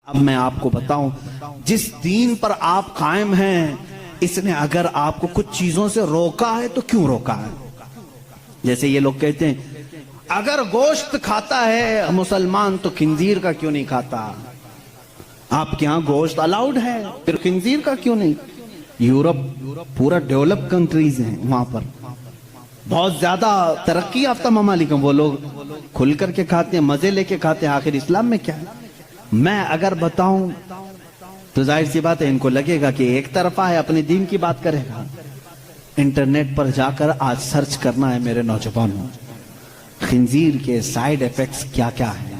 اب میں آپ کو بتاؤں، جس دین پر آپ قائم ہیں اس نے اگر آپ کو کچھ چیزوں سے روکا ہے تو کیوں روکا ہے؟ جیسے یہ لوگ کہتے ہیں اگر گوشت کھاتا ہے مسلمان تو خنزیر کا کیوں نہیں کھاتا؟ آپ کے ہاں گوشت الاؤڈ ہے، پھر خنزیر کا کیوں نہیں؟ یورپ پورا ڈیولپ کنٹریز ہیں، وہاں پر بہت زیادہ ترقی یافتہ ممالک ہیں، وہ لوگ کھل کر کے کھاتے ہیں، مزے لے کے کھاتے ہیں۔ آخر اسلام میں کیا ہے؟ میں اگر بتاؤں تو ظاہر سی بات ہے ان کو لگے گا کہ ایک طرفہ ہے، اپنے دین کی بات کرے گا۔ انٹرنیٹ پر جا کر آج سرچ کرنا ہے میرے نوجوانوں، خنزیر کے سائیڈ ایفیکٹس کیا کیا ہیں،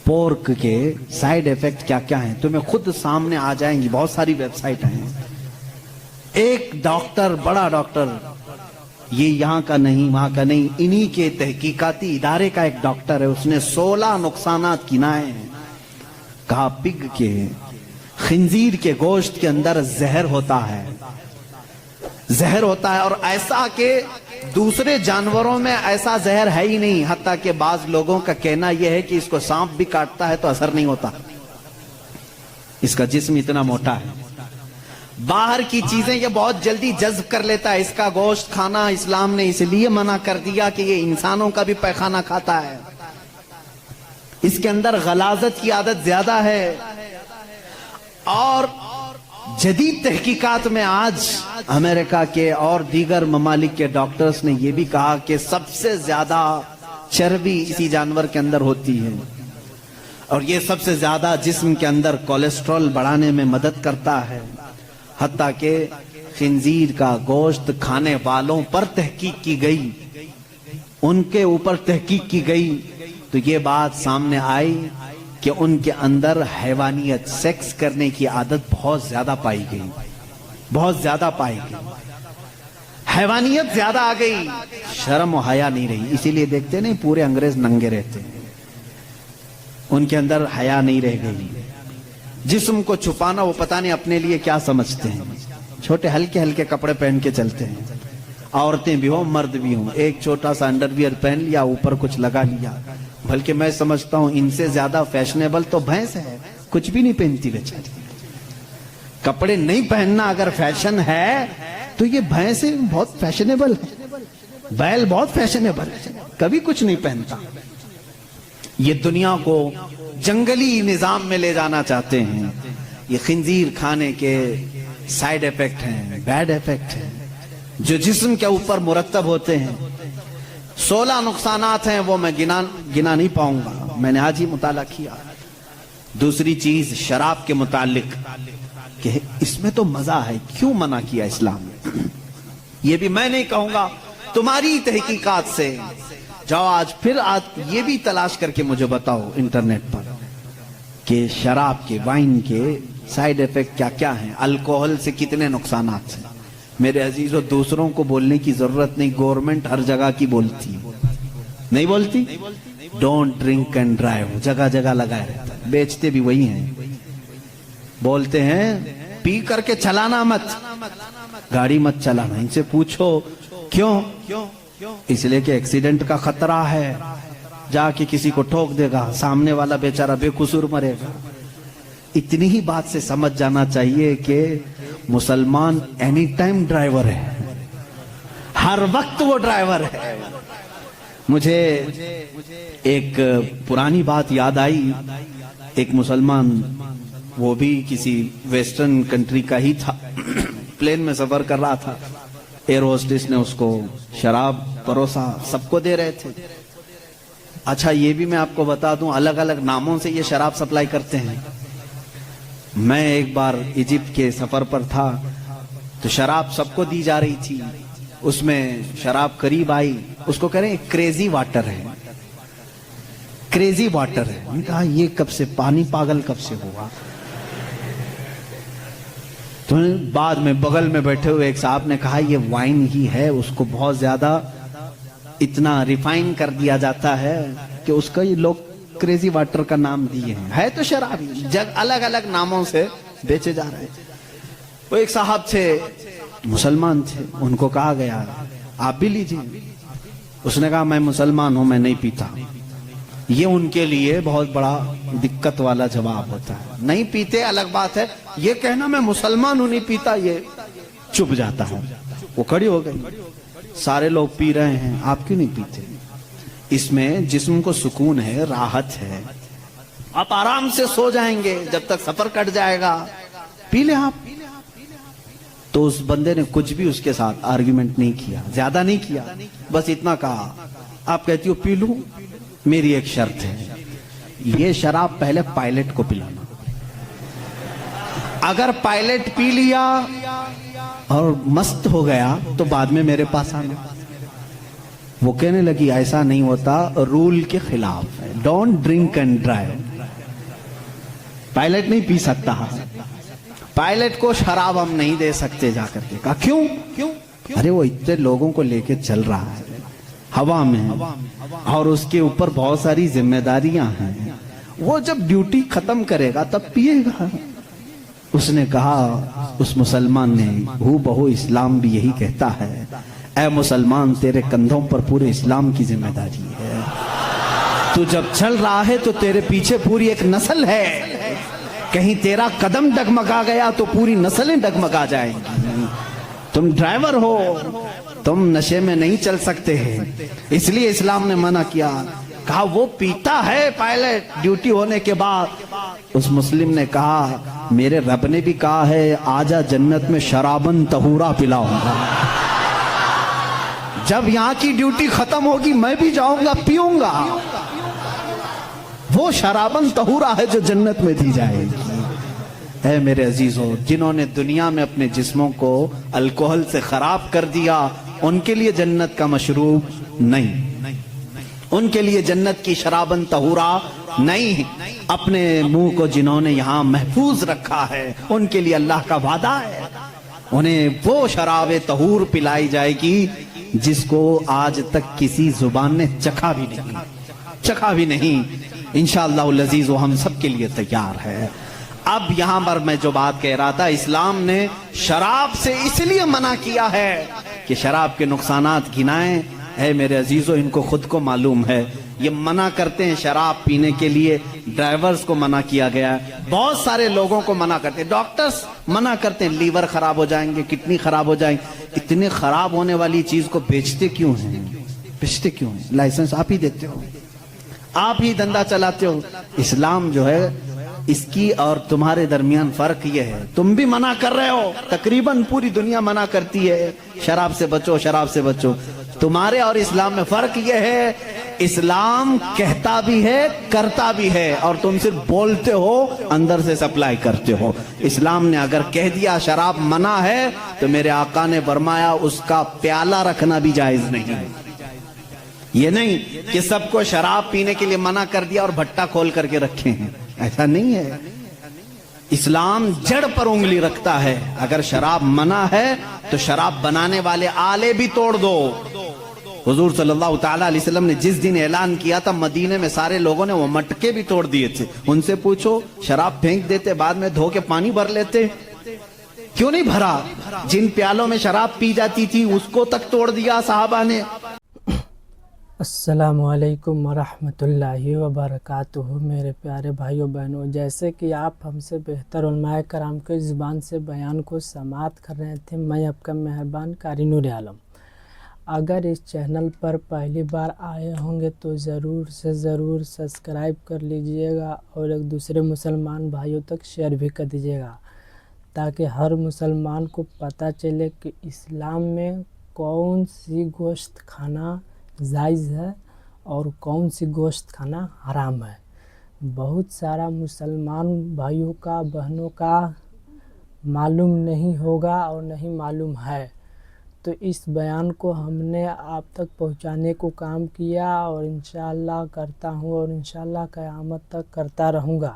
پورک کے سائیڈ ایفیکٹ کیا کیا ہیں، تمہیں خود سامنے آ جائیں گی۔ بہت ساری ویب سائٹ ہیں۔ ایک ڈاکٹر، بڑا ڈاکٹر، یہ یہاں کا نہیں وہاں کا نہیں، انہی کے تحقیقاتی ادارے کا ایک ڈاکٹر ہے، اس نے 16 نقصانات گنائے ہیں۔ کہا پگ کے، خنزیر کے گوشت کے اندر زہر ہوتا ہے، زہر ہوتا ہے، اور ایسا کہ دوسرے جانوروں میں ایسا زہر ہے ہی نہیں، حتیٰ کہ بعض لوگوں کا کہنا یہ ہے کہ اس کو سانپ بھی کاٹتا ہے تو اثر نہیں ہوتا، اس کا جسم اتنا موٹا ہے۔ باہر کی چیزیں یہ بہت جلدی جذب کر لیتا ہے، اس کا گوشت کھانا اسلام نے اس لیے منع کر دیا کہ یہ انسانوں کا بھی پیخانہ کھاتا ہے، اس کے اندر غلاظت کی عادت زیادہ ہے۔ اور جدید تحقیقات میں آج امریکہ کے اور دیگر ممالک کے ڈاکٹرز نے یہ بھی کہا کہ سب سے زیادہ چربی اسی جانور کے اندر ہوتی ہے، اور یہ سب سے زیادہ جسم کے اندر کولیسٹرول بڑھانے میں مدد کرتا ہے۔ حتیٰ کہ خنزیر کا گوشت کھانے والوں پر تحقیق کی گئی، ان کے اوپر تحقیق کی گئی تو یہ بات سامنے آئی کہ ان کے اندر حیوانیت، سیکس کرنے کی عادت بہت زیادہ پائی گئی، بہت زیادہ پائی گئی، حیوانیت زیادہ آ گئی، شرم و حیا نہیں رہی۔ اسی لیے دیکھتے نہیں پورے انگریز ننگے رہتے ہیں، ان کے اندر حیا نہیں رہ گئی۔ جسم کو چھپانا وہ پتہ نہیں اپنے لیے کیا سمجھتے ہیں، چھوٹے ہلکے ہلکے کپڑے پہن کے چلتے ہیں، عورتیں بھی ہوں مرد بھی ہوں، ایک چھوٹا سا انڈر ویئر پہن لیا، اوپر کچھ لگا لیا۔ بلکہ میں سمجھتا ہوں ان سے زیادہ فیشنیبل تو بھینس ہے، کچھ بھی نہیں پہنتی بیچاری۔ کپڑے نہیں پہننا اگر فیشن ہے تو یہ بھینس بہت فیشنیبل ہے، بیل بہت فیشنیبل ہے، کبھی کچھ نہیں پہنتا۔ یہ دنیا کو جنگلی نظام میں لے جانا چاہتے ہیں۔ یہ خنزیر کھانے کے سائیڈ ایفیکٹ ہیں، بیڈ ایفیکٹ ہیں جو جسم کے اوپر مرتب ہوتے ہیں۔ 16 نقصانات ہیں، وہ میں گنا نہیں پاؤں گا، میں نے آج ہی مطالعہ کیا۔ دوسری چیز شراب کے متعلق کہ اس میں تو مزہ ہے، کیوں منع کیا اسلام نے؟ یہ بھی میں نہیں کہوں گا، تمہاری تحقیقات سے جاؤ آج یہ بھی تلاش کر کے مجھے بتاؤ انٹرنیٹ پر کہ شراب کے، وائن کے سائیڈ ایفیکٹ کیا کیا ہیں، الکوہل سے کتنے نقصانات ہیں۔ میرے عزیزو، دوسروں کو بولنے کی ضرورت نہیں، گورنمنٹ ہر جگہ کی بولتی، نہیں بولتی؟ ڈونٹ ڈرنک اینڈ ڈرائیو جگہ جگہ لگائے رہتا ہے، بیچتے بھی وہی ہیں، بولتے ہیں پی کر کے چلانا مت، گاڑی مت چلانا۔ ان سے پوچھو کیوں؟ اس لیے کہ ایکسیڈنٹ کا خطرہ ہے، جا کے کسی کو ٹھوک دے گا، سامنے والا بیچارہ بے قصور مرے گا۔ اتنی ہی بات سے سمجھ جانا چاہیے کہ مسلمان اینی ٹائم ڈرائیور ہے، ہر وقت وہ ڈرائیور ہے۔ مجھے ایک پرانی بات یاد آئی، ایک مسلمان، وہ بھی کسی ویسٹرن کنٹری کا ہی تھا، پلین میں سفر کر رہا تھا، ایئر ہوسٹس نے اس کو شراب پروسا، سب کو دے رہے تھے۔ اچھا یہ بھی میں آپ کو بتا دوں، الگ الگ ناموں سے یہ شراب سپلائی کرتے ہیں۔ میں ایک بار ایجپٹ کے سفر پر تھا تو شراب سب کو دی جا رہی تھی، اس میں شراب قریب آئی، اس کو کہہ رہے ہیں کریزی واٹر ہے، کریزی واٹر ہے۔ میں نے کہا یہ کب سے، پانی پاگل کب سے ہوا؟ تو بعد میں بغل میں بیٹھے ہوئے ایک صاحب نے کہا یہ وائن ہی ہے، اس کو بہت زیادہ اتنا ریفائن کر دیا جاتا ہے کہ اس کا یہ لوگ کریزی واٹر کا نام دیے ہیں، ہے تو شراب ہی، الگ الگ ناموں سے بیچے جا رہے ہیں۔ وہ ایک صاحب تھے، مسلمان تھے، ان کو کہا گیا آپ بھی لیجیے، اس نے کہا میں مسلمان ہوں، میں نہیں پیتا۔ یہ ان کے لیے بہت بڑا دقت والا جواب ہوتا ہے. نہیں پیتے الگ بات ہے, یہ کہنا میں مسلمان ہوں نہیں پیتا, یہ چپ جاتا ہے. وہ کھڑی ہو گئی, سارے لوگ پی رہے ہیں, آپ کیوں نہیں پیتے؟ اس میں جسم کو سکون ہے, راحت ہے, آپ آرام سے سو جائیں گے جب تک سفر کٹ جائے گا, پی لیں آپ. تو اس بندے نے کچھ بھی اس کے ساتھ آرگیومنٹ نہیں کیا, زیادہ نہیں کیا, بس اتنا کہا آپ کہتی ہو پی لوں, میری ایک شرط ہے, یہ شراب پہلے پائلٹ کو پلانا. اگر پائلٹ پی لیا اور مست ہو گیا تو بعد میں میرے پاس آنا. وہ کہنے لگی ایسا نہیں ہوتا, رول کے خلاف ہے, don't drink and drive. Pilot نہیں پی سکتا, پائلٹ کو شراب ہم نہیں دے سکتے. جا کر کے کہا کیوں؟ ارے وہ اتنے لوگوں کو لے کے چل رہا ہے, ہوا میں, اور اس کے اوپر بہت ساری ذمہ داریاں ہیں, وہ جب ڈیوٹی ختم کرے گا تب پیے گا. اس نے کہا, اس مسلمان نے, ہو بہو اسلام بھی یہی کہتا ہے, اے مسلمان تیرے کندھوں پر پورے اسلام کی ذمہ داری ہے. تو جب چل رہا ہے تو تیرے پیچھے پوری ایک نسل ہے, کہیں تیرا قدم ڈگمگا گیا تو پوری نسلیں ڈگمگا جائیں گی. تم ڈرائیور ہو, تم نشے میں نہیں چل سکتے ہیں, اس لیے اسلام نے منع کیا. کہا وہ پیتا ہے پائلٹ ڈیوٹی ہونے کے بعد. اس مسلم نے کہا میرے رب نے بھی کہا ہے آجا جنت میں شرابن طہورا پلاؤں گا. جب یہاں کی ڈیوٹی ختم ہوگی میں بھی جاؤں گا, پیوں گا. وہ شرابن طہورا ہے جو جنت میں دی جائے گی. اے میرے عزیزوں, جنہوں نے دنیا میں اپنے جسموں کو الکوہل سے خراب کر دیا, ان کے لیے جنت کا مشروب نہیں, ان کے لیے جنت کی شرابن طہورا نہیں. اپنے منہ کو جنہوں نے یہاں محفوظ رکھا ہے, ان کے لیے اللہ کا وعدہ ہے, انہیں وہ شراب طہور پلائی جائے گی جس کو آج تک کسی زبان نے چکھا بھی نہیں. انشاءاللہ العزیز وہ ہم سب کے لیے تیار ہے. اب یہاں پر میں جو بات کہہ رہا تھا, اسلام نے شراب سے اس لیے منع کیا ہے کہ شراب کے نقصانات گنائیں. اے میرے عزیزوں, ان کو خود کو معلوم ہے, یہ منع کرتے ہیں شراب پینے کے لیے. ڈرائیورز کو منع کیا گیا ہے, بہت سارے لوگوں کو منع کرتے ہیں, ڈاکٹرز منع کرتے ہیں, لیور خراب ہو جائیں گے, کڈنی خراب ہو جائیں گے. اتنے خراب ہونے والی چیز کو بیچتے کیوں ہیں؟ لائسنس آپ ہی دیتے ہو, آپ ہی دھندا چلاتے ہو. اسلام جو ہے اس کی اور تمہارے درمیان فرق یہ ہے, تم بھی منع کر رہے ہو, تقریباً پوری دنیا منع کرتی ہے شراب سے بچو. تمہارے اور اسلام میں فرق یہ ہے, اسلام کہتا بھی ہے کرتا بھی ہے, اور تم صرف بولتے ہو, اندر سے سپلائی کرتے ہو. اسلام نے اگر کہہ دیا شراب منع ہے تو میرے آقا نے فرمایا اس کا پیالہ رکھنا بھی جائز نہیں. یہ نہیں کہ سب کو شراب پینے کے لیے منع کر دیا اور بھٹا کھول کر کے رکھے ہیں, ایسا نہیں ہے. اسلام جڑ پر انگلی رکھتا ہے. اگر شراب منع ہے تو شراب بنانے والے آلے بھی توڑ دو. حضور صلی اللہ تعالیٰ علیہ وسلم نے جس دن اعلان کیا تھا, مدینے میں سارے لوگوں نے وہ مٹکے بھی توڑ دیے تھے. ان سے پوچھو, شراب پھینک دیتے, بعد میں دھو کے پانی بھر لیتے, کیوں نہیں بھرا؟ جن پیالوں میں شراب پی جاتی تھی اس کو تک توڑ دیا صحابہ نے. السلام علیکم ورحمۃ اللہ وبرکاتہ. میرے پیارے بھائیوں بہنوں, جیسے کہ آپ ہم سے بہتر علماء کرام کی زبان سے بیان کو سماعت کر رہے تھے, میں آپ کا مہربان قاری نور عالم. اگر اس چینل پر پہلی بار آئے ہوں گے تو ضرور سے ضرور سبسکرائب کر لیجئے گا, اور ایک دوسرے مسلمان بھائیوں تک شیئر بھی کر دیجئے گا, تاکہ ہر مسلمان کو پتہ چلے کہ اسلام میں کون سی گوشت کھانا جائز ہے اور کون سی گوشت کھانا حرام ہے. بہت سارا مسلمان بھائیوں کا, بہنوں کا معلوم نہیں ہوگا اور نہیں معلوم ہے, تو اس بیان کو ہم نے آپ تک پہنچانے کو کام کیا, اور انشاءاللہ کرتا ہوں, اور انشاءاللہ قیامت تک کرتا رہوں گا.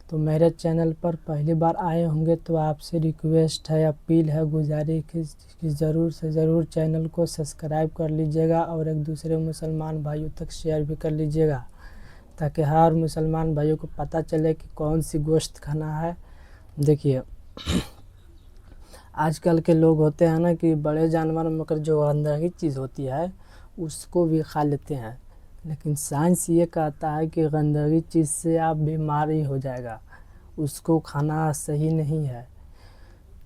تو میرے چینل پر پہلی بار آئے ہوں گے تو آپ سے ریکویسٹ ہے, اپیل ہے, گزارش کہ ضرور سے ضرور چینل کو سبسکرائب کر لیجئے گا, اور ایک دوسرے مسلمان بھائیوں تک شیئر بھی کر لیجئے گا, تاکہ ہر مسلمان بھائیوں کو پتہ چلے کہ کون سی گوشت کھانا ہے. دیکھیے, آج کل کے لوگ ہوتے ہیں نا کہ بڑے جانور مگر جو اندر کی چیز ہوتی ہے اس کو بھی کھا لیتے ہیں, لیکن سائنس یہ کہتا ہے کہ گندگی چیز سے آپ بیمار ہی ہو جائے گا، اس کو کھانا صحیح نہیں ہے۔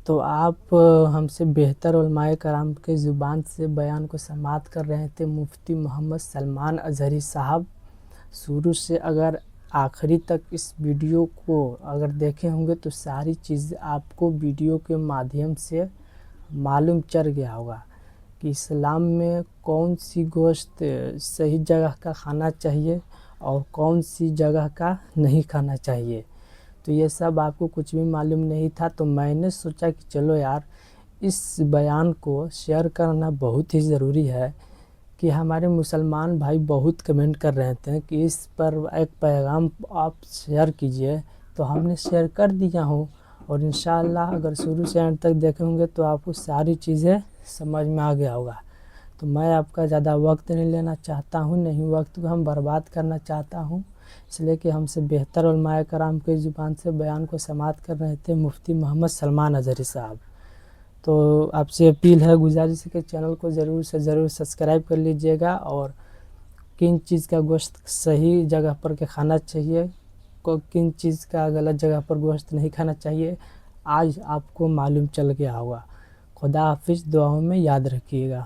تو آپ ہم سے بہتر علماء کرام کے زبان سے بیان کو سماعت کر رہے تھے مفتی محمد سلمان اظہری صاحب۔ شروع سے اگر آخری تک اس ویڈیو کو اگر دیکھے ہوں گے تو ساری چیزیں آپ کو ویڈیو کے مادھیم سے معلوم چل گیا ہوگا کہ اسلام میں کون سی گوشت صحیح جگہ کا کھانا چاہیے اور کون سی جگہ کا نہیں کھانا چاہیے۔ تو یہ سب آپ کو کچھ بھی معلوم نہیں تھا، تو میں نے سوچا کہ چلو یار اس بیان کو شیئر کرنا بہت ہی ضروری ہے کہ ہمارے مسلمان بھائی بہت کمنٹ کر رہے تھے کہ اس پر ایک پیغام آپ شیئر کیجئے، تو ہم نے شیئر کر دیا ہوں، اور انشاءاللہ اگر شروع سے اینڈ تک دیکھیں گے تو آپ کو ساری چیزیں سمجھ میں آ گیا ہوگا۔ تو میں آپ کا زیادہ وقت نہیں لینا چاہتا ہوں، نہیں وقت کو ہم برباد کرنا چاہتا ہوں، اس لیے کہ ہم سے بہتر علماء کرام کی زبان سے بیان کو سماعت کر رہے تھے مفتی محمد سلمان اظہری صاحب۔ تو آپ سے اپیل ہے، گزارش ہے کہ چینل کو ضرور سے ضرور سبسکرائب کر لیجئے گا، اور کن چیز کا گوشت صحیح جگہ پر کے کھانا چاہیے، کن چیز کا غلط جگہ پر گوشت نہیں کھانا چاہیے، آج آپ کو معلوم چل گیا ہوگا۔ خدا حافظ، دعاؤں میں یاد رکھیے گا۔